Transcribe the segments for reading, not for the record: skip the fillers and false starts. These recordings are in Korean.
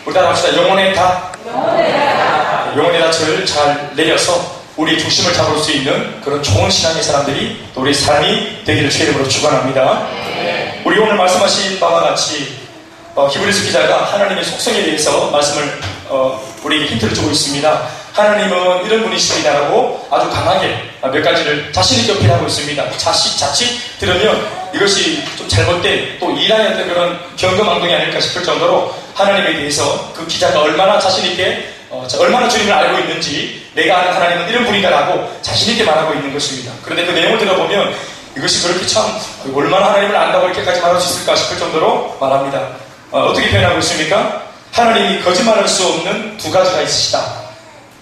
우리 다 합시다. 영혼의 다. 영혼의 닻을 잘 내려서 우리의 중심을 잡을 수 있는 그런 좋은 신앙의 사람들이 또 우리 삶이 되기를 주의 이름으로 축원합니다. 우리 오늘 말씀하신 바와 같이 히브리서 기자가 하나님의 속성에 대해서 말씀을 우리에게 힌트를 주고 있습니다. 하나님은 이런 분이십니다라고 아주 강하게 몇 가지를 자신있게 어필하고 있습니다. 자칫 들으면 이것이 좀 잘못된 또 이란의 어떤 그런 경거망동이 아닐까 싶을 정도로 하나님에 대해서 그 기자가 얼마나 자신있게 얼마나 주님을 알고 있는지 내가 아는 하나님은 이런 분이다라고 자신있게 말하고 있는 것입니다. 그런데 그 내용을 들어보면 이것이 그렇게 참 얼마나 하나님을 안다고 이렇게까지 말할 수 있을까 싶을 정도로 말합니다. 어떻게 표현하고 있습니까? 하나님이 거짓말할 수 없는 두 가지가 있으시다.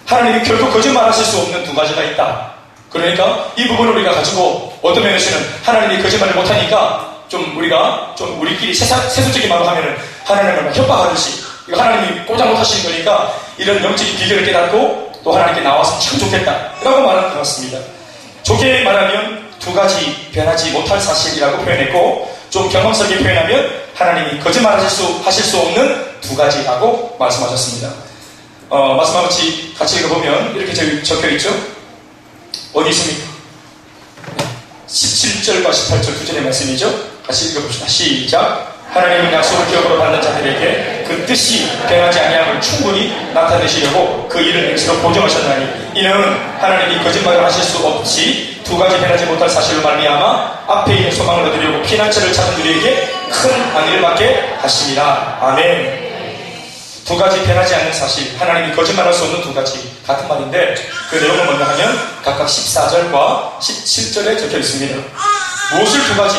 하나님이 결코 거짓말하실 수 없는 두 가지가 있다. 그러니까 이 부분을 우리가 가지고 어떤 면에서는 하나님이 거짓말을 못하니까 좀 우리가 좀 우리끼리 세속적인 말로 하면은 하나님을 막 협박하듯이 이거 하나님이 꼼짝 못하시는 거니까 이런 영적인 비결을 깨닫고 또 하나님께 나와서 참 좋겠다 라고 말하는 것 같습니다. 좋게 말하면 두 가지 변하지 못할 사실이라고 표현했고 좀 경험스럽게 표현하면 하나님이 거짓말하실 수 없는 두 가지라고 말씀하셨습니다. 말씀과 같이 읽어보면 이렇게 적혀있죠. 어디 있습니까? 17절과 18절 두 절의 말씀이죠. 같이 읽어봅시다. 시작. 하나님은 약속을 기업으로 받는 자들에게 그 뜻이 변하지 아니함을 충분히 나타내시려고 그 일을 맹세로 보정하셨나니 이는 하나님이 거짓말을 하실 수 없이 두 가지 변하지 못할 사실로 말미암아 앞에 있는 소망을 얻으려고 피난처를 찾은 우리에게 큰 안위를 받게 하심이라. 아멘. 두 가지 변하지 않는 사실, 하나님이 거짓말할 수 없는 두 가지 같은 말인데 그 내용을 먼저 하면 각각 14절과 17절에 적혀 있습니다. 무엇을 두 가지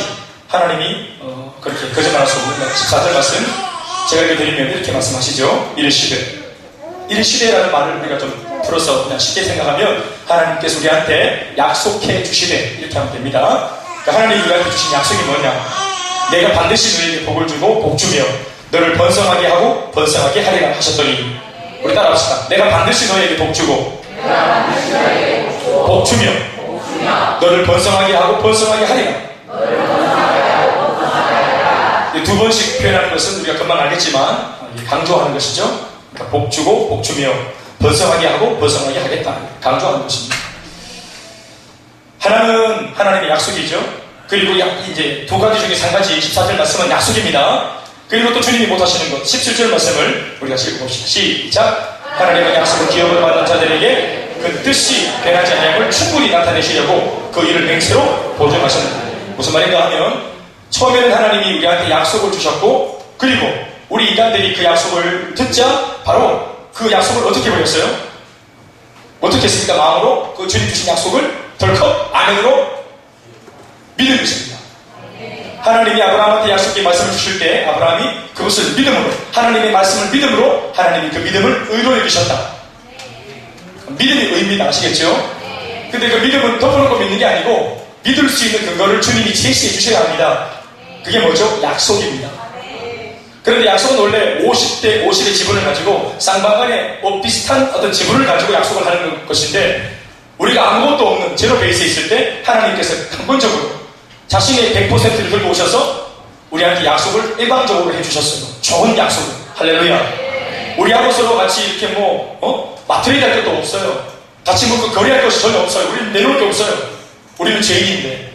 하나님이 그렇게 거짓말할 수 없는 14절 말씀 제가 읽어드리면 이렇게 말씀하시죠. 이르시되라는 말을 우리가 좀 풀어서 그냥 쉽게 생각하면 하나님께서 우리한테 약속해 주시되 이렇게 하면 됩니다. 그러니까 하나님이 우리한테 주신 약속이 뭐냐? 내가 반드시 너에게 복을 주고 복 주며 너를 번성하게 하고 번성하게 하리라 하셨더니 우리 따라합시다. 내가 반드시 너에게 복 주고 복 주며 너를 번성하게 하고 번성하게 하리라. 두 번씩 표현하는 것은 우리가 금방 알겠지만 강조하는 것이죠. 그러니까 복 주고 복 주며 번성하게 하고 번성하게 하겠다 강조하는 것입니다. 하나는 하나님의 약속이죠. 그리고 이제 두 가지 중에 한 가지 14절 말씀은 약속입니다. 그리고 또 주님이 못하시는 것 17절 말씀을 우리가 읽어봅시다. 시작. 하나님은 약속을 기업으로 받는 자들에게 그 뜻이 변하지 아니함을 충분히 나타내시려고 그 일을 맹세로 보증하셨다. 무슨 말인가 하면 처음에는 하나님이 우리한테 약속을 주셨고 그리고 우리 인간들이 그 약속을 듣자 바로 그 약속을 어떻게 버렸어요? 어떻게 했습니까? 마음으로 그 주님 주신 약속을 덜컥 아멘으로 믿는 것입니다. 하나님이 아브라함한테 약속의 말씀을 주실 때 아브라함이 그것을 믿음으로 하나님의 말씀을 믿음으로 하나님이 그 믿음을 의로 여기셨다. 믿음이 의입니다. 아시겠죠? 근데 그 믿음은 덮어놓고 믿는 게 아니고 믿을 수 있는 근거를 주님이 제시해 주셔야 합니다. 그게 뭐죠? 약속입니다. 그런데 약속은 원래 50대 50의 지분을 가지고 쌍방간에 비슷한 어떤 지분을 가지고 약속을 하는 것인데 우리가 아무것도 없는 제로 베이스에 있을 때 하나님께서 근본적으로 자신의 100%를 들고 오셔서 우리한테 약속을 일방적으로 해주셨어요. 좋은 약속을. 할렐루야. 우리하고 서로 같이 이렇게 마트레이드 할 것도 없어요. 같이 거래할 것이 전혀 없어요. 우리는 내놓을 게 없어요. 우리는 죄인인데.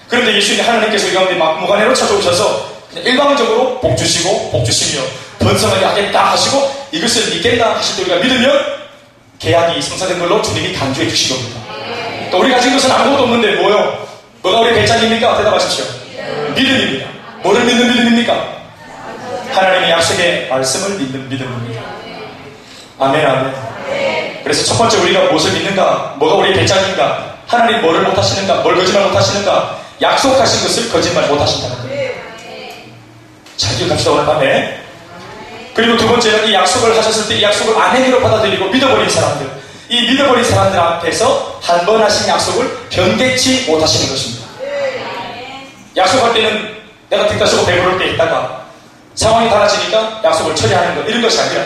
그런데 예수님 하나님께서 이 가운데 무관해로 찾아오셔서 일방적으로 복 주시고 복 주시며 번성하게 하겠다 하시고 이것을 믿겠다 하실 때 우리가 믿으면 계약이 성사된 걸로 주님이 간주해 주신 겁니다. 또 우리 가진 것은 아무것도 없는데 뭐요? 뭐가 우리 배짱입니까? 대답하십시오. 믿음입니다. 뭐를 믿는 믿음입니까? 하나님의 약속의 말씀을 믿는 믿음입니다. 아멘 아멘. 그래서 첫 번째 우리가 무엇을 믿는가? 뭐가 우리의 배짱인가? 하나님 뭐를 못하시는가? 뭘 거짓말 못하시는가? 약속하신 것을 거짓말 못하신다는 거예요. 잘 기억합시다 오늘 밤에. 그리고 두 번째는 이 약속을 하셨을 때 이 약속을 안행으로 받아들이고 믿어버린 사람들, 이 믿어버린 사람들 앞에서 한 번 하신 약속을 변개치 못하시는 것입니다. 약속할 때는 내가 뒷다 쓰고 배부를 때 있다가 상황이 달라지니까 약속을 처리하는 것 이런 것이 아니라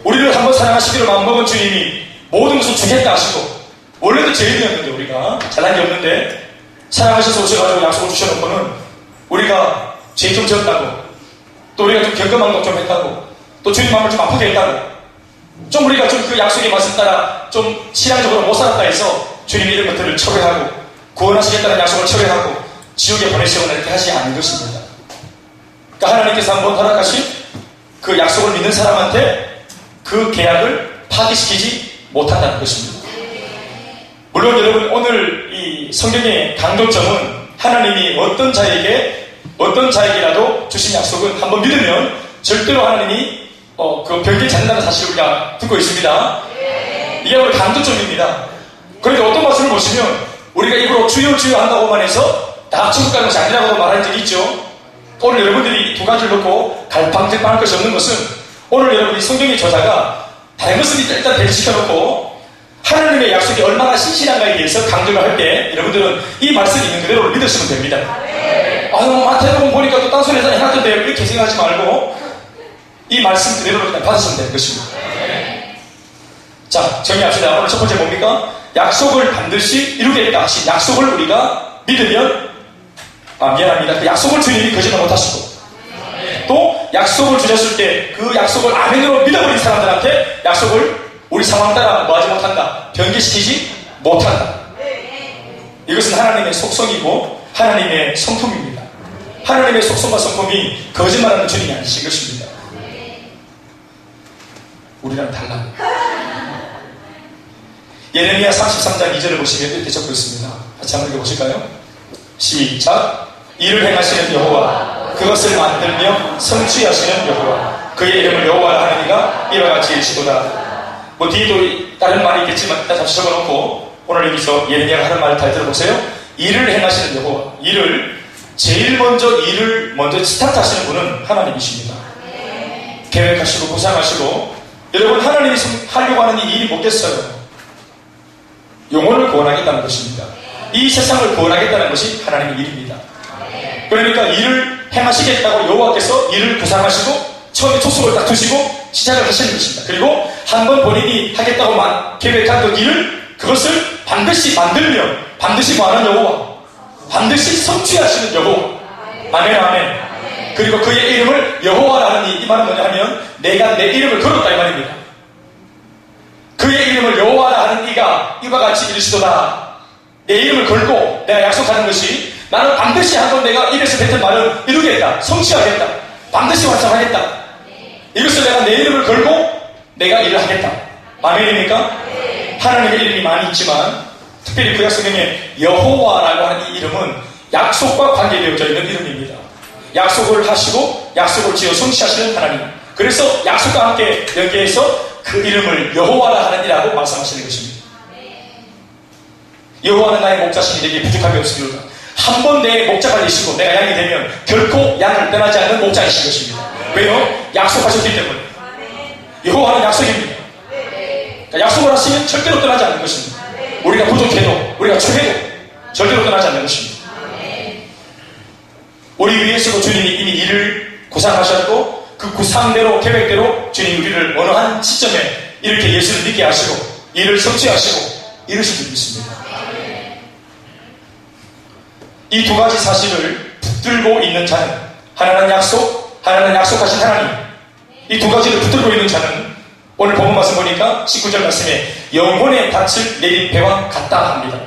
우리를 한번 사랑하시기로 마음먹은 주님이 모든 것을 주겠다 하시고 원래도 죄인이었는데 우리가 잘난 게 없는데 사랑하셔서 오셔가지고 약속을 주셔놓고는 우리가 죄 좀 지었다고 또 우리가 좀 경건한 것 좀 했다고 또 주님 마음을 좀 아프게 했다고, 좀 우리가 좀 그 약속의 말씀 따라 좀 신앙적으로 못 살았다 해서 주님이 이런 것들을 철회하고 구원하시겠다는 약속을 철회하고 지옥에 보내시거나 이렇게 하지 않는 것입니다. 그러니까 하나님께서 한번 허락하신 그 약속을 믿는 사람한테 그 계약을 파기시키지 못한다는 것입니다. 물론 여러분, 오늘 이 성경의 강조점은 하나님이 어떤 자에게라도 주신 약속은 한번 믿으면 절대로 하나님이 그 변개치 않는다는 사실을 우리가 듣고 있습니다. 이게 오늘 강조점입니다. 그런데 어떤 말씀을 보시면 우리가 입으로 주여 주여 한다고만 해서 다 천국 가는 것이 아니라고 말한 적이 있죠. 오늘 여러분들이 두 가지를 놓고 갈팡질팡할 것이 없는 것은, 오늘 여러분이 성경의 저자가 다른 것을 일단 배제시켜놓고 하나님의 약속이 얼마나 신실한가에 대해서 강조를 할 때 여러분들은 이 말씀이 있는 그대로 믿으시면 됩니다. 마태복음 보니까 또 딴소리 해놨던데 이렇게 생각하지 말고 이 말씀 그대로 그냥 받으시면 되는 것입니다. 자, 정리합시다. 오늘 첫 번째 뭡니까? 약속을 반드시 이루겠다 하신 약속을 우리가 믿으면, 미안합니다. 그 약속을 주님이 거짓말 못하시고, 또 약속을 주셨을 때 그 약속을 아멘으로 믿어버린 사람들한테 약속을 우리 상황 따라 뭐하지 못한다, 변개시키지 못한다. 이것은 하나님의 속성이고 하나님의 성품입니다. 하나님의 속성과 성품이 거짓말하는 주님이 아니신 것입니다. 우리랑 달라요. 예레미야 33장 2절을 보시면 이렇게 적혀 있습니다. 같이 한번 읽어보실까요? 시작. 이를 행하시는 여호와, 그것을 만들며 성취하시는 여호와, 그의 이름을 여호와라 하느니가 이와 같이 일시도다. 뭐 뒤에도 다른 말이 있겠지만 일단 잠시 적어놓고 오늘 여기서 예레미야가 하는 말을 잘 들어보세요. 일을 행하시는 여호와, 제일 먼저 일을 스타트 하시는 분은 하나님이십니다. 계획하시고 구상하시고, 여러분 하나님이 하려고 하는 이 일이 뭐겠어요? 영혼을 구원하겠다는 것입니다. 이 세상을 구원하겠다는 것이 하나님의 일입니다. 그러니까 일을 행하시겠다고 여호와께서 일을 구상하시고 처음에 초석을 딱 두시고 시작을 하시는 것입니다. 그리고 한번 본인이 하겠다고 계획한 그 일을, 그것을 반드시 만들며 반드시 뭐하는 여호와, 반드시 성취하시는 여호와. 아멘 아멘. 그리고 그의 이름을 여호와라는 이 말은 뭐냐 하면 내가 내 이름을 걸었다 이 말입니다. 그의 이름을 여호와라 하는 이가 이와 같이 이르시도다. 내 이름을 걸고 내가 약속하는 것이, 나는 반드시 한번 내가 입에서 뱉은 말을 이루겠다, 성취하겠다, 반드시 완성하겠다. 이것을 내가 내 이름을 걸고 내가 일을 하겠다. 아멘입니까? 하나님의 이름이 많이 있지만 특별히 구약 성경에 여호와라고 하는 이 이름은 약속과 관계되어져 있는 이름입니다. 약속을 하시고 약속을 지어 성취하시는 하나님. 그래서 약속과 함께 연계해서 그 이름을 여호와라 하는 이라고 말씀하시는 것입니다. 여호와는 나의 목자시니 내게 부족함이 없으리로다. 한 번 내 목자가 되시고 내가 양이 되면 결코 양을 떠나지 않는 목자이신 것입니다. 왜요? 약속하셨기 때문에. 여호와는 약속입니다. 그러니까 약속을 하시면 절대로 떠나지 않는 것입니다. 우리가 부족해도 우리가 초해도 절대로 떠나지 않는 것입니다. 우리 위해서도 주님이 이미 일을 구상하셨고 그 구상대로 계획대로 주님이 우리를 어느 한 시점에 이렇게 예수를 믿게 하시고 일을 성취하시고 이루실 줄 믿습니다. 이 두 가지 사실을 붙들고 있는 자는, 하나는 약속, 하나는 약속하신 하나님, 이 두 가지를 붙들고 있는 자는 오늘 본문 말씀 보니까 19절 말씀에 영혼의 닻을 내린 배와 같다 합니다.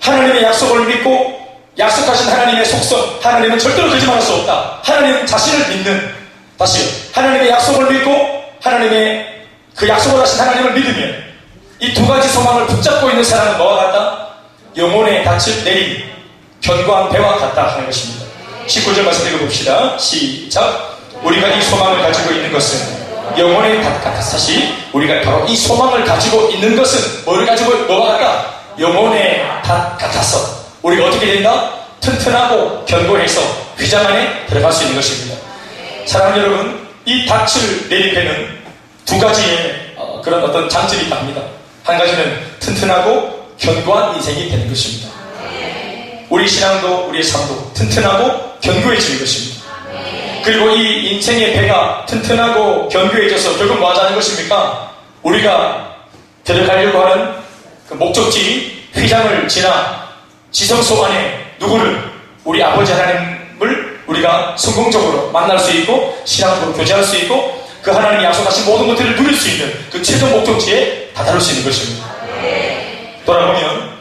하나님의 약속을 믿고 약속하신 하나님의 속성, 하나님은 절대로 거짓말할 수 없다. 하나님 자신을 믿는, 다시요, 하나님의 약속을 믿고 하나님의 그 약속을 하신 하나님을 믿으면 이 두 가지 소망을 붙잡고 있는 사람은 뭐와 같다? 영혼의 닻을 내린 견고한 배와 같다 하는 것입니다. 19절 말씀 읽어봅시다. 시작. 우리가 이 소망을 가지고 있는 것은 영혼의 닷 같았사시. 우리가 바로 이 소망을 가지고 있는 것은 뭐를 가지고 뭐가 같다? 영혼의 닷 같았어. 우리가 어떻게 된다? 튼튼하고 견고해서 휘장 안에 들어갈 수 있는 것입니다. 사랑하는 여러분, 이 닻을 내린 배는 두 가지의 그런 어떤 장점이 있다 합니다. 한 가지는 튼튼하고 견고한 인생이 되는 것입니다. 우리 신앙도 우리의 삶도 튼튼하고 견고해지는 것입니다. 그리고 이 인생의 배가 튼튼하고 견고해져서 결국 뭐 하자는 것입니까? 우리가 데려가려고 하는 그 목적지 휘장을 지나 지성소 안에 누구를? 우리 아버지 하나님을 우리가 성공적으로 만날 수 있고 신앙적으로 교제할 수 있고 그 하나님이 약속하신 모든 것들을 누릴 수 있는 그 최종 목적지에 다다를 수 있는 것입니다. 돌아보면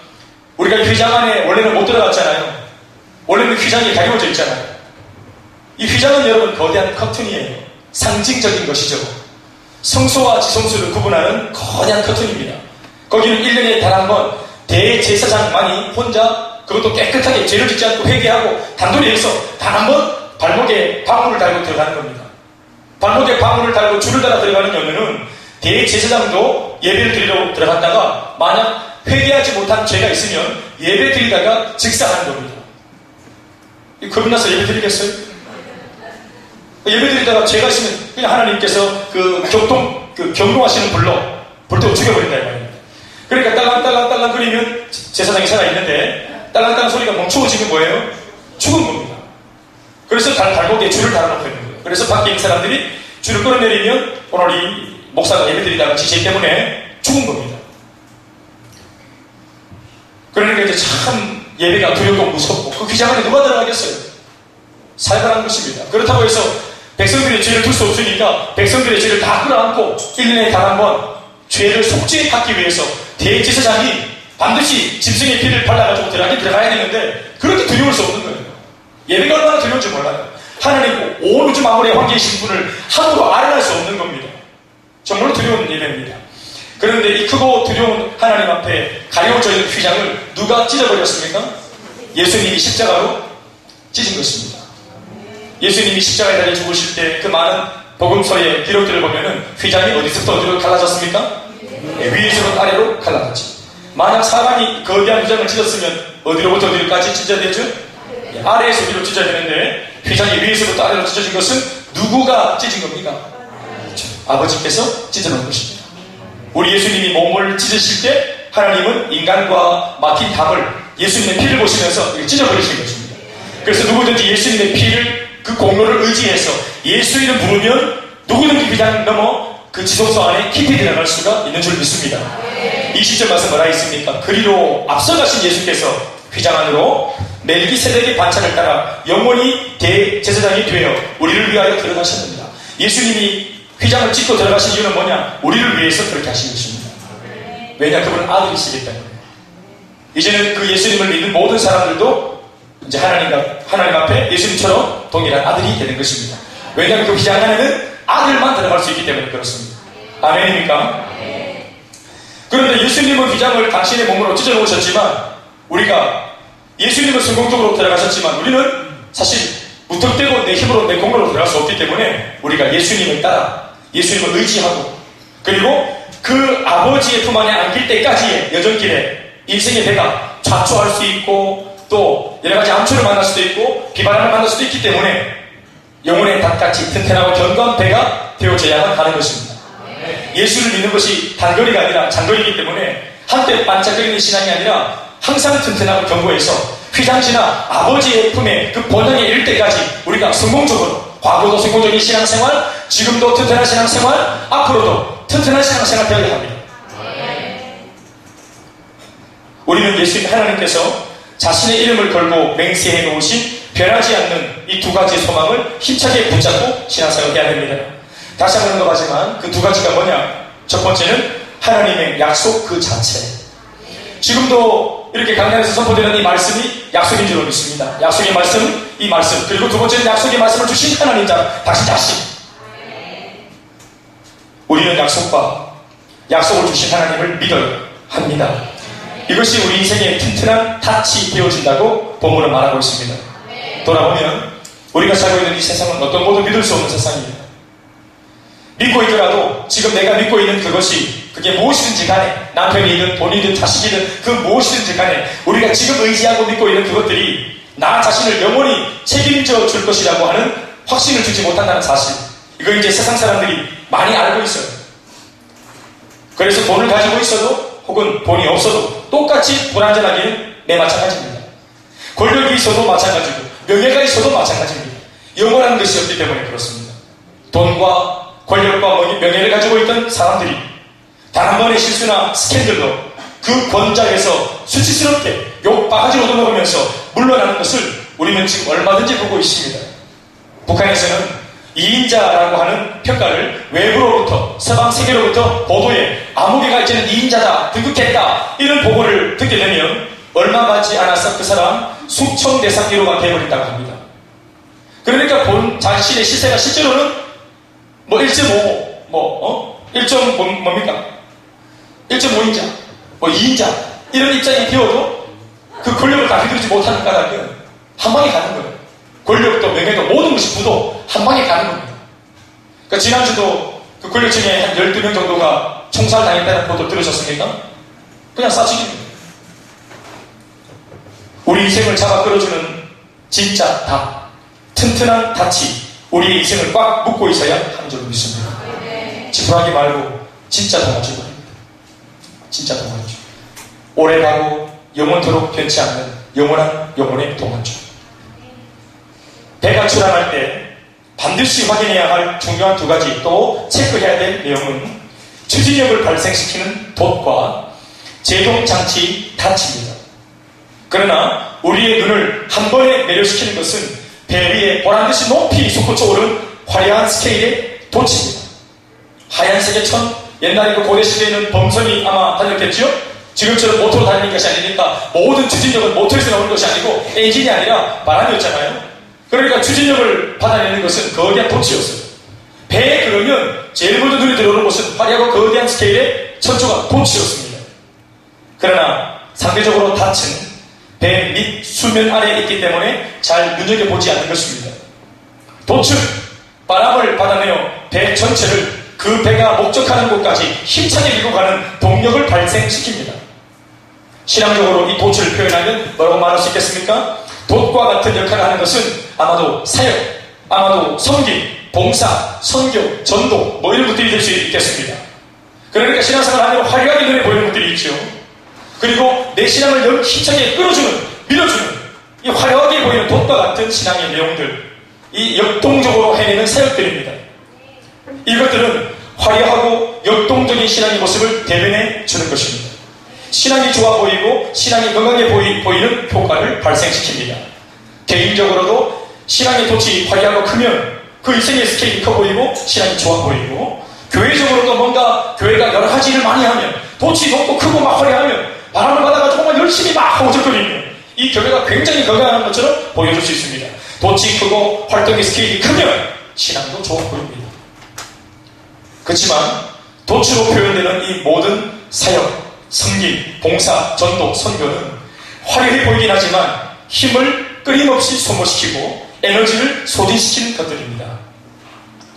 우리가 휘장 안에 원래는 못 들어갔잖아요. 원래는 휘장이 가려워져 있잖아요. 이 휘장은 여러분 거대한 커튼이에요. 상징적인 것이죠. 성소와 지성소를 구분하는 거대한 커튼입니다. 거기는 1년에 단 한 번 대제사장만이 혼자 그것도 깨끗하게 죄를 짓지 않고 회개하고 단둘이 해서 단 한 번 발목에 방울을 달고 들어가는 겁니다. 발목에 방울을 달고 줄을 달아 들어가는 이유는 대제사장도 예배를 드리러 들어갔다가 만약 회개하지 못한 죄가 있으면 예배 드리다가 즉사하는 겁니다. 겁이 나서 예배 드리겠어요? 예배 드리다가 죄가 있으면 그냥 하나님께서 경고하시는 불로 죽여버린다 이 말입니다. 그러니까 딸랑딸랑 거리면 제사장이 살아있는데 딸랑딸랑 소리가 멈추고 지금 뭐예요? 죽은 겁니다. 그래서 발목에 줄을 달아놓고 있는 거예요. 그래서 밖에 있는 사람들이 줄을 끌어내리면 오늘 이 목사가 예배드리다가 지체 때문에 죽은 겁니다. 그러니까 이제 참 예배가 두렵고 무섭고 그 휘장 안에 누가 들어가겠어요? 살벌한 것입니다. 그렇다고 해서 백성들의 죄를 둘 수 없으니까 백성들의 죄를 다 끌어안고 1년에 단 한 번 죄를 속죄하기 위해서 대제사장이 반드시 짐승의 피를 발라가지고 들어가야 되는데 그렇게 두려울 수 없는 거예요. 예배가 얼마나 두려운지 몰라요. 하나님 온 우주 만물의 황제이신 분을 함부로 아련할 수 없는 겁니다. 정말로 두려운 예배입니다. 그런데 이 크고 두려운 하나님 앞에 가려워져 있는 휘장을 누가 찢어버렸습니까? 예수님이 십자가로 찢은 것입니다. 예수님이 십자가에 달려 죽으실 때 그 많은 복음서의 기록들을 보면은 휘장이 어디서부터 어디로 갈라졌습니까? 위에서부터 아래로 갈라졌지. 만약 사람이 거대한 휘장을 찢었으면 어디로부터 어디로까지 찢어야 되죠? 아래에서 위로 찢어야 되는데 휘장이 위에서부터 아래로 찢어진 것은 누구가 찢은 겁니까? 아버지께서 찢어놓은 것입니다. 우리 예수님이 몸을 찢으실 때 하나님은 인간과 막힌 담을 예수님의 피를 보시면서 찢어버리신 것입니다. 그래서 누구든지 예수님의 피를 그 공로를 의지해서 예수 이름 부르면 누구든지 휘장 넘어 그 지성소 안에 깊이 들어갈 수가 있는 줄 믿습니다. 이 시점 말씀 뭐라 있습니까? 그리로 앞서가신 예수께서 휘장 안으로 멜기세덱의 반차를 따라 영원히 대제사장이 되어 우리를 위하여 들어가셨습니다. 예수님이 휘장을 찢고 들어가신 이유는 뭐냐? 우리를 위해서 그렇게 하신 것입니다. 왜냐? 그분은 아들이시기 때문에. 이제는 그 예수님을 믿는 모든 사람들도 이제 하나님 앞에 예수님처럼 동일한 아들이 되는 것입니다. 왜냐하면 그 휘장 안에는 아들만 들어갈 수 있기 때문에 그렇습니다. 아멘입니까? 그런데 예수님은 휘장을 당신의 몸으로 찢어놓으셨지만 우리가 예수님은 성공적으로 들어가셨지만 우리는 사실 무턱대고 내 힘으로 내 공로로 들어갈 수 없기 때문에 우리가 예수님을 따라 예수님을 의지하고 그리고 그 아버지의 품 안에 안길 때까지의 여정길에 인생의 배가 좌초할 수 있고 또 여러가지 암초를 만날 수도 있고 비바람을 만날 수도 있기 때문에 영혼의 닭같이 튼튼하고 견고한 배가 되어져야만 하는 것입니다. 예수를 믿는 것이 단거리가 아니라 장거리이기 때문에 한때 반짝거리는 신앙이 아니라 항상 튼튼하고 견고해서 휘장지나 아버지의 품에 그 본향에 이를 때까지 우리가 성공적으로 과거도 성공적인 신앙생활, 지금도 튼튼한 신앙생활, 앞으로도 튼튼한 신앙생활 되어야 합니다. 우리는 예수님 하나님께서 자신의 이름을 걸고 맹세해 놓으신 변하지 않는 이 두 가지 소망을 힘차게 붙잡고 신앙생활을 해야 됩니다. 다시 한번 언급하지만 그 두 가지가 뭐냐? 첫 번째는 하나님의 약속 그 자체. 지금도 이렇게 강단에서 선포되는 이 말씀이 약속인 줄로 믿습니다. 약속의 말씀, 이 말씀. 그리고 두 번째는 약속의 말씀을 주신 하나님 당신 자신. 우리는 약속을 주신 하나님을 믿어야 합니다. 이것이 우리 인생의 튼튼한 닻이 되어진다고 본문은 말하고 있습니다. 돌아보면 우리가 살고 있는 이 세상은 어떤 것도 믿을 수 없는 세상입니다. 믿고 있더라도 지금 내가 믿고 있는 그게 무엇이든지 간에 남편이든 본인이든 자식이든 그 무엇이든지 간에 우리가 지금 의지하고 믿고 있는 그것들이 나 자신을 영원히 책임져 줄 것이라고 하는 확신을 주지 못한다는 사실, 이거 이제 세상 사람들이 많이 알고 있어요. 그래서 돈을 가지고 있어도 혹은 돈이 없어도 똑같이 불안전하기는 내 마찬가지입니다. 권력이 있어도 마찬가지고 명예가 있어도 마찬가지입니다. 영원한 것이 없기 때문에 그렇습니다. 돈과 권력과 명예를 가지고 있던 사람들이 단 한 번의 실수나 스캔들로 그 권좌에서 수치스럽게 욕 바가지로 얻어먹으면서 물러나는 것을 우리는 지금 얼마든지 보고 있습니다. 북한에서는 2인자라고 하는 평가를 외부로부터, 서방 세계로부터 보도에 아무개가 이제는 2인자다, 등극했다, 이런 보고를 듣게 되면 얼마 받지 않아서 그 사람 숙청 대상 1호가 되어버린다고 합니다. 그러니까 본 자신의 시세가 실제로는 뭐 1.5, 1.5인자, 뭐 2인자, 이런 입장이 되어도 그 권력을 다 휘두르지 못하는 까닭은 한 방에 가는 거예요. 권력도 명예도 모든 것이 부도 한 방에 가는 겁니다. 그러니까 지난주도 그 권력층에 한 12명 정도가 총살당했다는 보도 들으셨습니까? 그냥 싸치기입니다. 우리 인생을 잡아 끌어주는 진짜 다, 튼튼한 닻이 우리의 인생을 꽉 묶고 있어야 하는 줄 믿습니다. 지푸라기 말고 진짜 동아줄 겁니다. 진짜 동아줄. 오래가고 영원토록 변치 않는 영원한 영혼의 동아줄. 배가 출항할 때 반드시 확인해야 할 중요한 두 가지, 또 체크해야 될 내용은 추진력을 발생시키는 돛과 제동장치 닻입니다. 그러나 우리의 눈을 한 번에 매료시키는 것은 배 위에 보란듯이 높이 솟구쳐 오른 화려한 스케일의 돛입니다. 하얀색의 천, 옛날에 그 고대시대에는 범선이 아마 다녔겠죠? 지금처럼 모터로 다니는 것이 아니니까 모든 추진력은 모터에서 나오는 것이 아니고 엔진이 아니라 바람이었잖아요. 그러니까 추진력을 받아내는 것은 거대한 돛이었어요. 배에 그러면 제일 먼저 눈에 들어오는 것은 화려하고 거대한 스케일의 천조각 돛이었습니다. 그러나 상대적으로 닻은 배 밑 수면 아래에 있기 때문에 잘 눈여겨보지 않는 것입니다. 돛은 바람을 받아내어 배 전체를 그 배가 목적하는 곳까지 힘차게 밀고 가는 동력을 발생시킵니다. 신앙적으로 이 돛을 표현하면 뭐라고 말할 수 있겠습니까? 돛과 같은 역할을 하는 것은 아마도 사역, 아마도 섬김, 봉사, 선교, 전도 뭐 이런 것들이 될 수 있겠습니다. 그러니까 신앙생활 하면 화려하게 눈에 보이는 것들이 있죠. 그리고 내 신앙을 힘차게 끌어주는, 밀어주는 이 화려하게 보이는 돛과 같은 신앙의 내용들, 이 역동적으로 해내는 사역들입니다. 이것들은 화려하고 역동적인 신앙의 모습을 대변해 주는 것입니다. 신앙이 좋아 보이고 신앙이 건강해 보이는 효과를 발생시킵니다. 개인적으로도 신앙의 돛이 화려하고 크면 그 인생의 스케일이 커 보이고 신앙이 좋아 보이고, 교회적으로도 뭔가 교회가 여러 가지 일을 많이 하면 돛이 높고 크고 막 화려하면 바람을 받아가지고 정말 열심히 막 호적거리면 이 교회가 굉장히 건강한 것처럼 보여줄 수 있습니다. 돛이 크고 활동의 스케일이 크면 신앙도 좋아 보입니다. 그렇지만 돛으로 표현되는 이 모든 사역, 섬김, 봉사, 전도, 선교는 화려해 보이긴 하지만 힘을 끊임없이 소모시키고 에너지를 소진시키는 것들입니다.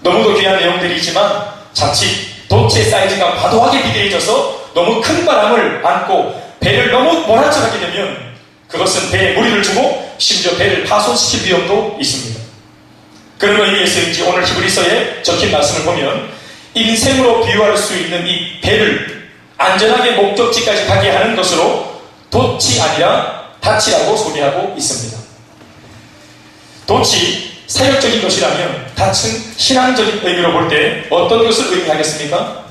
너무도 귀한 내용들이지만 자칫 돛의 사이즈가 과도하게 비대해져서 너무 큰 바람을 안고 배를 너무 몰아쳐가게 되면 그것은 배에 무리를 주고 심지어 배를 파손시킬 위험도 있습니다. 그런 의미에서인지 오늘 히브리서에 적힌 말씀을 보면 인생으로 비유할 수 있는 이 배를 안전하게 목적지까지 가게 하는 것으로 돛이 아니라 닻이라고 소개하고 있습니다. 돛이 사역적인 것이라면 닻은 신앙적인 의미로 볼 때 어떤 것을 의미하겠습니까?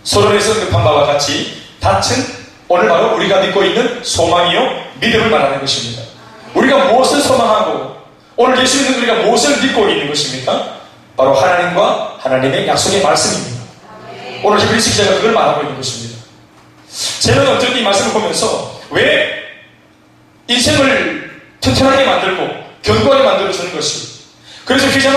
서론에서 언급한 바와 같이 닻은 오늘 바로 우리가 믿고 있는 소망이요 믿음을 말하는 것입니다. 우리가 무엇을 소망하고 오늘 예수 믿는 우리가 무엇을 믿고 있는 것입니까? 바로 하나님과 하나님의 약속의 말씀입니다. 오늘 히브리서 기자가 그걸 말하고 있는 것입니다. 저는 어떤 이 말씀을 보면서 왜 인생을 튼튼하게 만들고 견고하게 만들어주는 것이, 그래서 휘장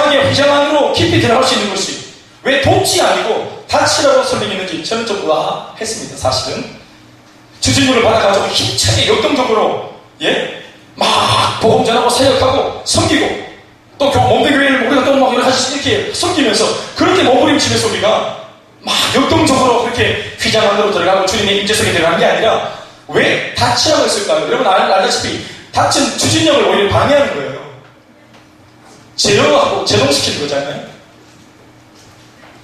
안으로 깊이 들어갈 수 있는 것이 왜 돛이 아니고 닻이라고 설명했는지 저는 좀 의아했습니다. 사실은 추진력을 받아가지고 힘차게 역동적으로 막 복음 전하고 사역하고 섬기고 또 몸대교회를 우리가 또 막 여러 가지 이렇게 섬기면서 그렇게 몸부림치면서 우리가 막 역동적으로 그렇게 휘장 안으로 들어가고 주님의 임재 속에 들어가는 게 아니라 왜 닻이라고 했을까요? 여러분 알다시피 닻은 추진력을 오히려 방해하는 거예요. 제어하고 제동시키는 거잖아요.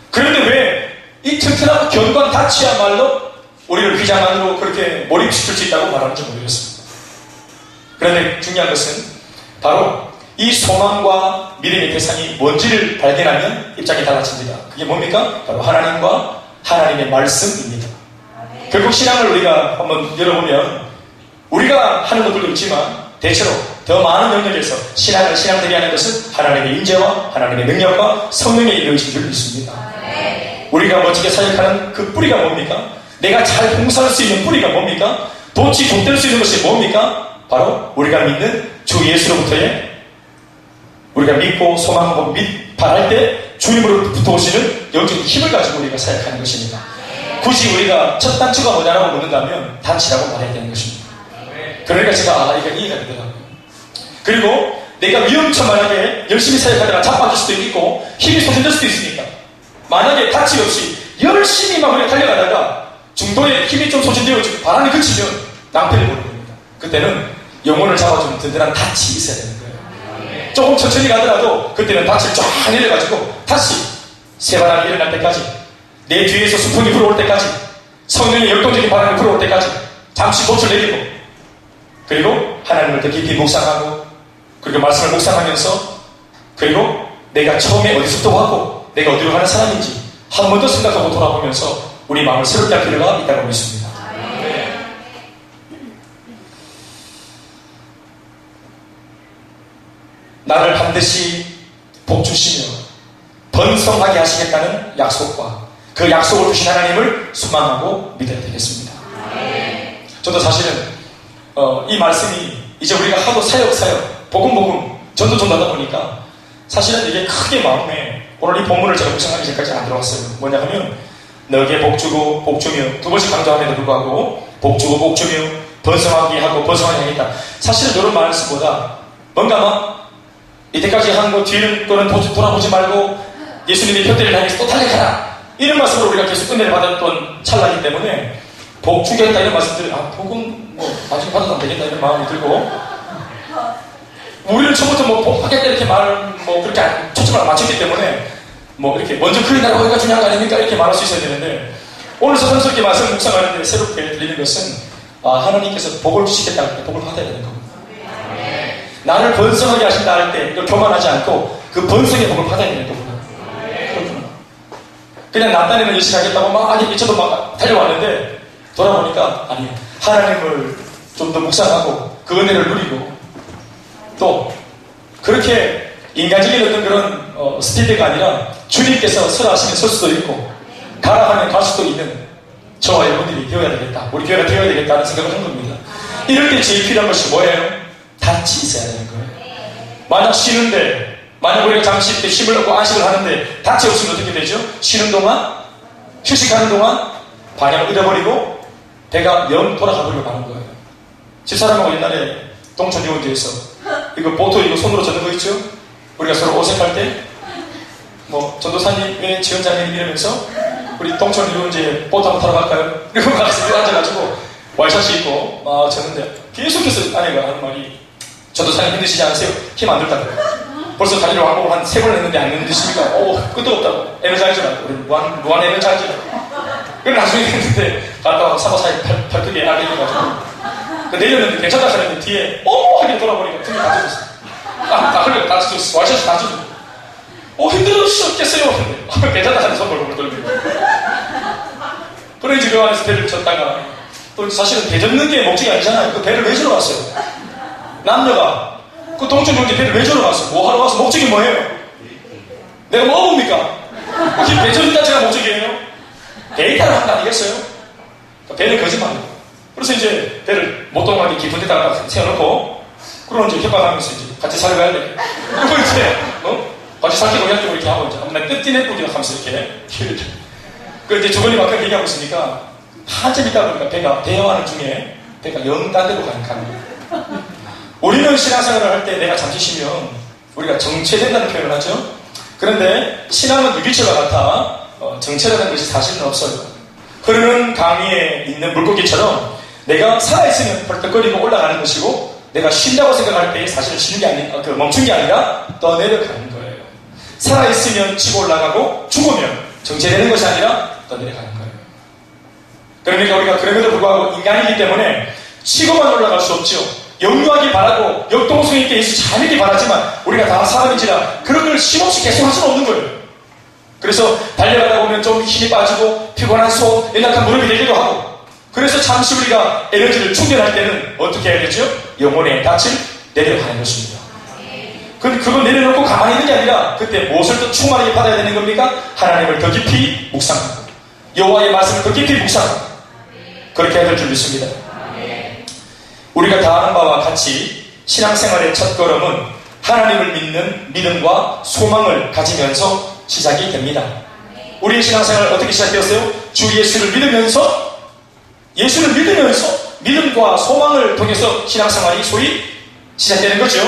그런데 왜 이 튼튼하고 견고한 닻이야말로 우리를 휘장 안으로 그렇게 몰입시킬 수 있다고 말하는지 모르겠습니다. 그런데 중요한 것은 바로 이 소망과 믿음의 대상이 뭔지를 발견하면 입장이 달라집니다. 그게 뭡니까? 바로 하나님과 하나님의 말씀입니다. 결국 신앙을 우리가 한번 열어보면 우리가 하는 것들도 있지만 대체로 더 많은 영역에서 신앙을 신앙되게 하는 것은 하나님의 인재와 하나님의 능력과 성령의 인도이신 줄 믿습니다. 우리가 멋지게 사역하는 그 뿌리가 뭡니까? 내가 잘 봉사할 수 있는 뿌리가 뭡니까? 도치 돋될 수 있는 것이 뭡니까? 바로 우리가 믿는 주 예수로부터의 우리가 믿고 소망하고 바랄 때 주님으로부터 오시는 영적인 힘을 가지고 우리가 사역하는 것입니다. 굳이 우리가 첫 단추가 뭐냐라고 묻는다면 단치라고 말해야 되는 것입니다. 그러니까 제가 이게 이해가 되더라고요. 그리고 내가 위험천만하게 열심히 사역하다가 자빠질 수도 있고 힘이 소진될 수도 있으니까 만약에 단치 없이 열심히 막 우리가 달려가다가 중도에 힘이 좀 소진되어지고 바람이 그치면 낭패를 보는 겁니다. 그때는 영혼을 잡아주는 든든한 닻이 있어야 되는 거예요. 조금 천천히 가더라도 그때는 닻을 쫙 내려가지고 다시 새바람이 일어날 때까지 내 뒤에서 수풍이 불어올 때까지 성령의 역동적인 바람이 불어올 때까지 잠시 돛을 내리고 그리고 하나님을 더 깊이 묵상하고 그리고 말씀을 묵상하면서 그리고 내가 처음에 어디서부터 왔고 내가 어디로 가는 사람인지 한 번 더 생각하고 돌아보면서 우리 마음을 새롭게 할 필요가 있다고 믿습니다. 나를 반드시 복주시며 번성하게 하시겠다는 약속과 그 약속을 주신 하나님을 소망하고 믿어야 되겠습니다. 저도 사실은 이 말씀이 이제 우리가 하도 사역 복음 전도하다 보니까 사실은 이게 크게 마음에 오늘 이 본문을 제가 묵상하기 전까지 안 들어왔어요. 뭐냐 하면 너에게 복주고 복주며 두 번씩 강조함에도 불구하고 복주고 복주며 번성하게 하고 번성하게 하겠다. 사실은 이런 말씀보다 뭔가 막 이때까지 한 거 뒤는 또는 돌아보지 말고 예수님의 편대를 향해서 또 달려가라 이런 말씀으로 우리가 계속 은혜를 받았던 찰나이기 때문에 복 주겠다 이런 말씀들 복은 나중에 받아도 안 되겠다 이런 마음이 들고 우리는 처음부터 복하겠다 이렇게 말을 그렇게 초점을 맞췄기 때문에 이렇게 먼저 클린하라고 하기가 중요한 거 아닙니까 이렇게 말할 수 있어야 되는데 오늘 서성스럽게 말씀 묵상하는데 새롭게 들리는 것은 하나님께서 복을 주시겠다 할 때 복을 받아야 되는 겁니다. 나를 번성하게 하신다 할 때 이걸 교만하지 않고 그 번성의 복을 받아야 되는 거구나. 그렇구나. 그냥 나 딴에는 열심히 하겠다고 저도 막 달려왔는데 돌아보니까 아니요. 하나님을 좀 더 묵상하고 그 은혜를 누리고 또 그렇게 인간적인 어떤 그런 스피드가 아니라 주님께서 서라 하시면 설 수도 있고 가라 하면 갈 수도 있는 저와 여러분들이 되어야 되겠다. 우리 교회가 되어야 되겠다는 생각을 한 겁니다. 이럴 때 제일 필요한 것이 뭐예요? 닻이 있어야 되는 거예요. 만약 우리가 잠시 이렇게 힘을 얻고 안식을 하는데 닻이 없으면 어떻게 되죠? 쉬는 동안 휴식하는 동안 방향을 잃어버리고 배가 영 돌아가버리고 가는 거예요. 집사람하고 옛날에 동천 유원지에서 이거 보트 이거 손으로 젓는 거 있죠? 우리가 서로 어색할 때 전도사님 왜 지원자님 이러면서 우리 동천 유원지에 보트 한번 타러 갈까요? 이러고 가서 앉아가지고 와이셔츠 입고 막 젓는데 계속해서 아내가 하는 말이 전도사님 힘드시지 않으세요? 힘 안 들다고. 벌써 다리를 왕복을 한 3번 했는데 안 힘드십니까? 끝도 없다고. 에너자이저라고. 우리 무한 에너자이저라고. 그래 나중에 했는데 갔다 와서 사고 사이 팔뚝에 알게 돼가지고 내렸는데 괜찮다 하는데 뒤에 하게 돌아보니까 등이 다 젖었어. 흘려 다 젖었어. 와이셔츠 다 젖었어. 힘들었겠어요. 근데 괜찮다 하는 손을 돌리고. 그래 이제 그 안에서 배를 쳤다가 또 사실은 배 젓는 게 목적이 아니잖아요. 그 배를 왜 주러 갔어요? 남녀가 그 동천 용지 배를 왜 주러 갔어요? 뭐 하러 가서 목적이 뭐예요? 내가 뭐 봅니까? 그 배 젓는 자체가 목적이에요? 데이터를 한 거 아니겠어요? 배는 거짓말이에요. 그래서 이제 배를 못 동하게 깊은 데다가 세워놓고 그러고 이제 협박하면서 이제 같이 살아가야 돼. 그리고 이제 같이 살기로 해가지고 이렇게 하고 이제 맨날 뜯기네 뿌리나 하면서 이렇게 그 이제 주번이 막 그렇게 얘기하고 있으니까 한참 있다 보니까 배가 대화하는 중에 배가 영 딴 데로 가는 거예요. 우리는 신앙생활을 할 때 내가 잠시 쉬면 우리가 정체된다는 표현을 하죠. 그런데 신앙은 유기체와 같아 정체라는 것이 사실은 없어요. 흐르는 강위에 있는 물고기처럼 내가 살아있으면 벌떡거리고 올라가는 것이고 내가 쉰다고 생각할 때 사실은 쉬는 게 아니라 멈춘 게 아니라 떠내려가는 거예요. 살아있으면 치고 올라가고 죽으면 정체되는 것이 아니라 떠내려가는 거예요. 그러니까 우리가 그럼에도 불구하고 인간이기 때문에 치고만 올라갈 수 없죠. 영유하기 바라고 역동성 있게 예수 잘 믿기 바라지만 우리가 다 사람인지라 그런 걸 힘없이 계속 할 수는 없는 거예요. 그래서 달려가다 보면 좀 힘이 빠지고 피곤한 속, 연약한 무릎이 되기도 하고 그래서 잠시 우리가 에너지를 충전할 때는 어떻게 해야 되죠? 영혼의 닻을 내려가는 것입니다. 그거 내려놓고 가만히 있는 게 아니라 그때 무엇을 더 충만하게 받아야 되는 겁니까? 하나님을 더 깊이 묵상하고 여호와의 말씀을 더 깊이 묵상하고 그렇게 해야 될 줄 믿습니다. 우리가 다 아는 바와 같이 신앙생활의 첫걸음은 하나님을 믿는 믿음과 소망을 가지면서 시작이 됩니다. 우리의 신앙생활 어떻게 시작되었어요? 주 예수를 믿으면서 믿음과 소망을 통해서 신앙생활이 소위 시작되는 거죠.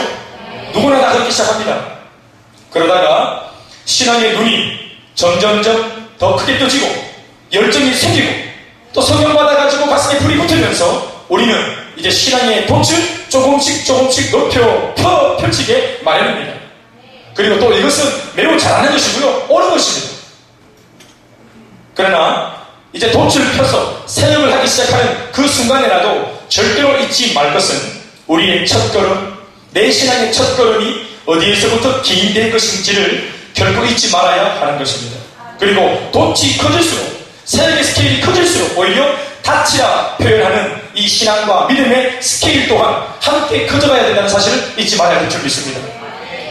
누구나 다 그렇게 시작합니다. 그러다가 신앙의 눈이 점점점 더 크게 떠지고 열정이 생기고 또 성령 받아가지고 가슴에 불이 붙으면서 우리는 이제 신앙의 돛을 조금씩 높여 펼치게 마련입니다. 그리고 또 이것은 매우 잘하는 것이고요, 옳은 것입니다. 그러나 이제 돛을 펴서 사역을 하기 시작하는 그 순간에라도 절대로 잊지 말 것은 우리의 첫걸음, 내 신앙의 첫걸음이 어디에서부터 기인된 것인지를 결코 잊지 말아야 하는 것입니다. 그리고 돛이 커질수록, 사역의 스케일이 커질수록 오히려 닻이라 표현하는 이 신앙과 믿음의 스케일 또한 함께 커져가야 된다는 사실을 잊지 말아야 될 줄 믿습니다.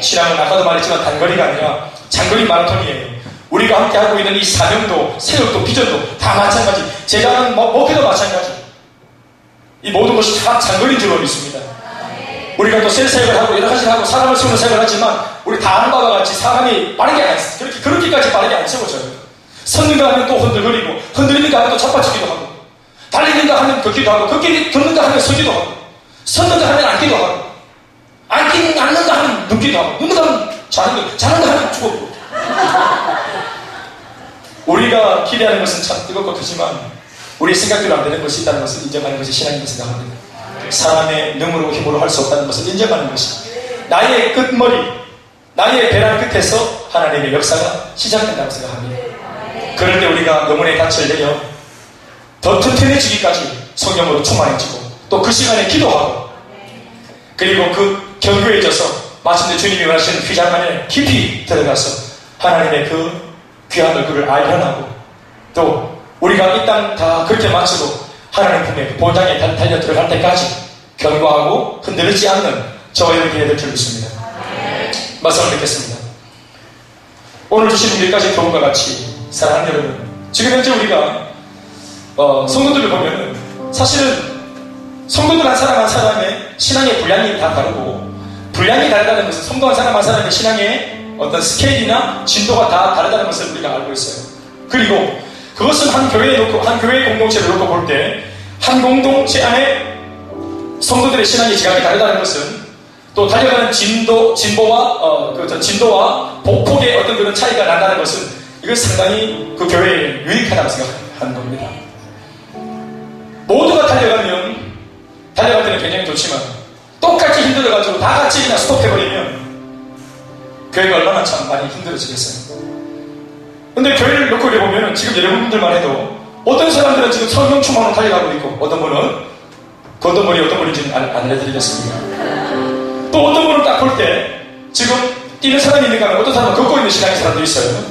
신앙은 아까도 말했지만 단거리가 아니라 장거리 마라톤이에요. 우리가 함께 하고 있는 이 사명도, 사역도, 비전도 다 마찬가지. 제자는 목회도 마찬가지. 이 모든 것이 다 장거리인 줄로 믿습니다. 우리가 또 셀사역을 하고 여러 가지를 하고 사람을 세우는 사역을 하지만 우리 다 아는 바와 같이 사람이 빠르게 안 그렇게까지 빠르게 안 세워져요. 섰는가 하면 또 흔들거리고 흔들리는가 하면 또 자빠지기도 하고 달리는가 하면 걷기도 하고 걷는가 하면 서기도 하고 섰는가 하면 앉기도 하고 앉는가 하면 눕기도 하고 눕는가 하면 자는가 하면 죽고 우리가 기대하는 것은 참 뜨겁고 크지만 우리 생각대로 안 되는 것이 있다는 것을 인정하는 것이 신앙이라고 생각합니다. 사람의 능으로 힘으로 할 수 없다는 것을 인정하는 것이 나의 끝머리, 나의 배란 끝에서 하나님의 역사가 시작된다고 생각합니다. 그럴 때 우리가 영혼의 닻을 내려 더 튼튼해지기까지 성령으로 충만해지고 또 그 시간에 기도하고 그리고 그 견고해져서 마침내 주님이 원하시는 휘장 안에 깊이 들어가서 하나님의 그 귀한 얼굴을 알려나고 또 우리가 이 땅 다 그렇게 마치고 하나님 품에 본장에 달려 들어갈 때까지 견고하고 흔들리지 않는 저와 여러분이 해야 될 줄 믿습니다. 말씀을 듣겠습니다. 오늘 주신 우리까지 교훈과 같이 사랑하는 여러분, 지금 현재 우리가 성도들을 보면은 사실은 성도들 한 사람 한 사람의 신앙의 분량이 다 다르고 분량이 다르다는 것은 성도 한 사람 한 사람의 신앙의 어떤 스케일이나 진도가 다 다르다는 것을 우리가 알고 있어요. 그리고 그것은 한 교회 공동체를 놓고 볼 때 한 공동체 안에 성도들의 신앙의 지각이 다르다는 것은 또 달려가는 진도와 복폭의 어떤 그런 차이가 난다는 것은 이건 상당히 그 교회에 유익하다고 생각하는 겁니다. 모두가 달려갈 때는 굉장히 좋지만 똑같이 힘들어가지고 다 같이 그냥 스톱해버리면 교회가 얼마나 참 많이 힘들어지겠어요. 근데 교회를 놓고 보면 지금 여러분들만 해도 어떤 사람들은 지금 성령 충만으로 달려가고 있고 어떤 분은 그 어떤 분이 어떤 분인지는 안 알려드리겠습니다. 또 어떤 분은 딱 볼 때 지금 뛰는 사람이 있는가 하면 어떤 사람은 걷고 있는 신앙의 사람도 있어요.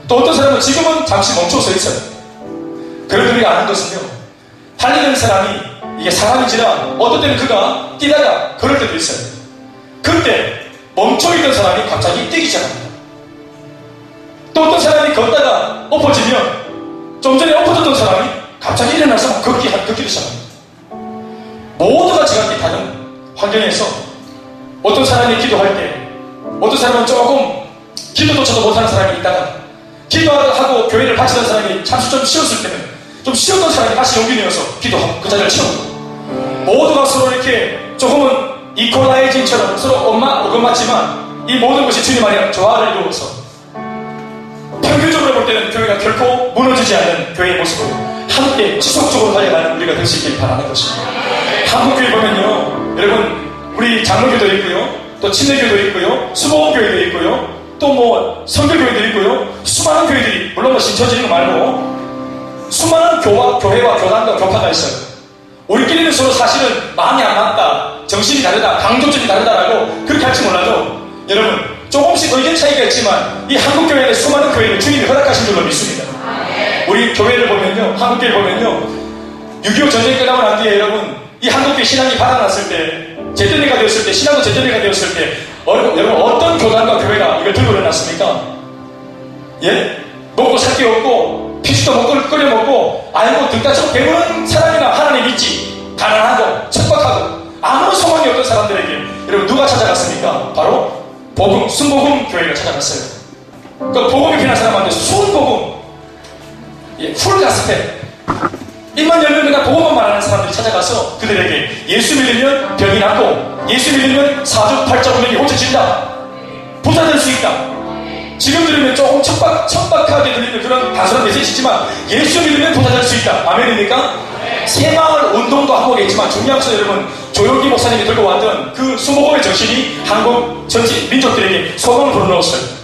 또 어떤 사람은 지금은 잠시 멈춰서 있어요. 그런데 우리가 아는 것은요, 달리는 사람이 이게 사람인지라 어떤 때는 그가 뛰다가 걸을 때도 있어요. 그때 멈춰있던 사람이 갑자기 뛰기 시작합니다. 또 어떤 사람이 걷다가 엎어지면 좀 전에 엎어졌던 사람이 갑자기 일어나서 걷기도 시작합니다. 모두가 지각이 다른 환경에서 어떤 사람이 기도할 때 어떤 사람은 조금 기도조차도 못하는 사람이 있다가 기도하고 교회를 바치던 사람이 잠시 좀 쉬었을 때는 좀 쉬었던 사람이 다시 용기 내어서 기도하고 그 자리를 채우고 모두가 서로 이렇게 조금은 이퀄라이징처럼 서로 맞지만 이 모든 것이 주님 안에 조화를 이루어서 평균적으로 볼 때는 교회가 결코 무너지지 않는 교회의 모습으로 함께 지속적으로 달려가는 우리가 될 수 있길 바라는 것입니다. 한국교회 보면요, 여러분 우리 장로교도 있고요, 또 침례교도 있고요, 수보교회도 있고요, 또 뭐 선교교회도 있고요, 수많은 교회들이 물론 뭐 신천지는 거 말고 수많은 교회와 교단과 교파가 있어요. 우리끼리는 서로 사실은 마음이 안 맞다, 정신이 다르다, 강조점이 다르다라고 그렇게 할지 몰라도 여러분 조금씩 의견 차이가 있지만 이 한국교회의 수많은 교회를 주님이 허락하신 줄로 믿습니다. 우리 교회를 보면요, 한국교회 보면요, 6.25 전쟁이 끝나고 난 뒤에 여러분 이 한국교회 신앙이 받아났을 때 잿더미가 되었을 때, 신앙도 잿더미가 되었을 때, 여러분 어떤 교단과 교회가 이걸 들고 일어났습니까? 예? 먹고 살 게 없고 피식도 못 끓여 먹고 알고 듣다 좀 배우는 사람이나 하나님 믿지, 가난하고 척박하고 아무 소망이 없던 사람들에게 여러분 누가 찾아갔습니까? 바로 복음, 순복음 교회가 찾아갔어요. 그 복음이 필요한 사람한테 순복음, 예, 풀가스펠, 입만 열면 그냥 복음만 말하는 사람들이 찾아가서 그들에게 예수 믿으면 병이 낫고, 예수 믿으면 사주팔자분명이 고쳐진다, 부자 될 수 있다. 지금 들으면 조금 척박하게 들리는 그런 단순한 메시지지만 예수 믿으면 부자 될 수 있다. 아멘입니까? 새마을 운동도 하고 있지만 중요한 것은 여러분, 조용기 목사님이 들고 왔던 그 수목원의 정신이 한국 전체 민족들에게 소망을 불어넣었어요.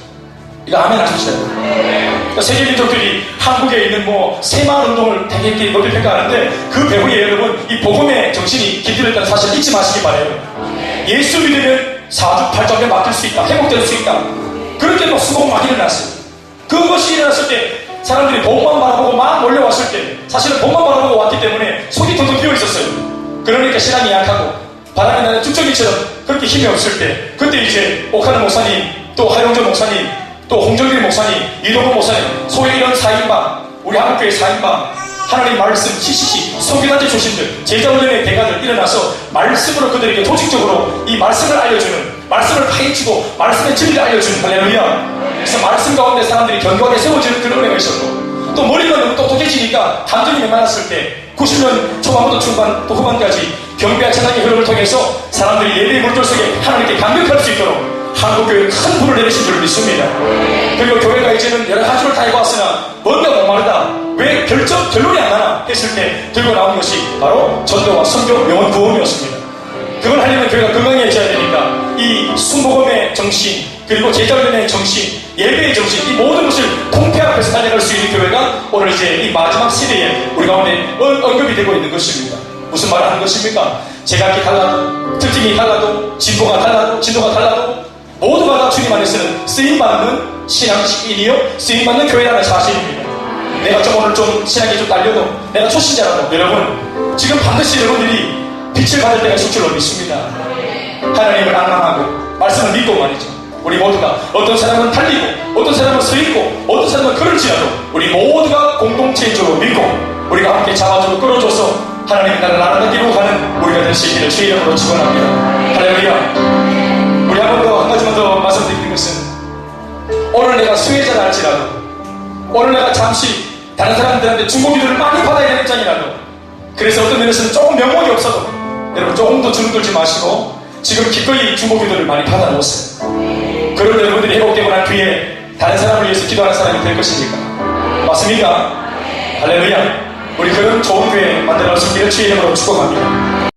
이거 아멘 하십시오. 그러니까 세계 민족들이 한국에 있는 뭐 새마을 운동을 되게 높이 평가하는데 그 배후에 여러분 이 복음의 정신이 깃들었다는 사실 잊지 마시기 바래요. 예수 믿으면 사주팔자에 맡길 수 있다, 회복될 수 있다. 그렇게 막 수목 막 일어났어요. 그것이 일어났을 때 사람들이 복만 바라보고 막 몰려왔을 때 사실은 복만 바라보고 왔기 때문에 속이 텅텅 비어 있었어요. 그러니까 신앙이 약하고 바람이 나는 죽정이처럼 그렇게 힘이 없을 때, 그때 이제 옥하는 목사님, 또 하용조 목사님, 또 홍정길 목사님, 이동호 목사님, 소위 이런 4인방, 우리 한국교회 4인방, 하나님 말씀, CCC, 성교단체 출신들, 제자훈련의 대가들 일어나서 말씀으로 그들에게 조직적으로 이 말씀을 알려주는, 말씀을 파헤치고 말씀의 진리를 알려주는, 할렐루야. 그래서 말씀 가운데 사람들이 견고하게 세워지는 그런 은혜가 있었고, 또 머리가 너무 똑똑해지니까 감정이 메말랐을 때 90년 초반부터 중반 또 후반까지 경배와 찬양의 흐름을 통해서 사람들이 예배의 물결 속에 하나님께 감격할 수 있도록 한국교회에 큰 불을 내리신 줄 믿습니다. 그리고 교회가 이제는 여러 가지를 다 해봤으나 뭔가 목마르다, 왜 결론이 안 나나 했을 때 들고 나온 것이 바로 전도와 선교, 영혼 구원이었습니다. 그걸 하려면 교회가 건강해져야 되니까 이 순복음의 정신, 그리고 제자훈련의 정신, 예배의 정신, 이 모든 것을 통폐합해서 달려갈 수 있는 교회가 오늘 이제 이 마지막 시대에 우리 가운데 언급이 되고 있는 것입니다. 무슨 말을 하는 것입니까? 제각기 달라도, 특징이 달라도, 진도가 달라도 모두가 다 주님 안에서는 쓰임받는 신앙인이요, 쓰임받는 교회라는 사실입니다. 내가 좀 오늘 좀 신앙이 좀 딸려도, 내가 초신자라도 여러분 지금 반드시 여러분들이 빛을 받을 때가 있을 줄로 믿습니다. 하나님을 앙망하고 말씀을 믿고 말이죠. 우리 모두가, 어떤 사람은 달리고 어떤 사람은 서있고 어떤 사람은 걸을지라도 우리 모두가 공동체적으로 믿고 우리가 함께 잡아주고 끌어줘서 하나님의 나라를 나아가기로 하는 우리가 될 수 있기를 주의 이름으로 축원합니다. 할렐루야. 우리 한 가지만 더 말씀드리는 것은, 오늘 내가 수혜자라 할지라도, 오늘 내가 잠시 다른 사람들한테 중보기도를 많이 받아야 되는 입장이라도, 그래서 어떤 면에서는 조금 명목이 없어도 여러분 조금 더 주눅들지 마시고 지금 기꺼이 중보기도를 많이 받아놓으세요. 그런 여러분들이 회복되고 난 뒤에 다른 사람을 위해서 기도하는 사람이 될 것입니까? 맞습니까? 할렐루야. 우리 그런 좋은 교회 만들어 수 있기를 주의 이름으로 축복합니다.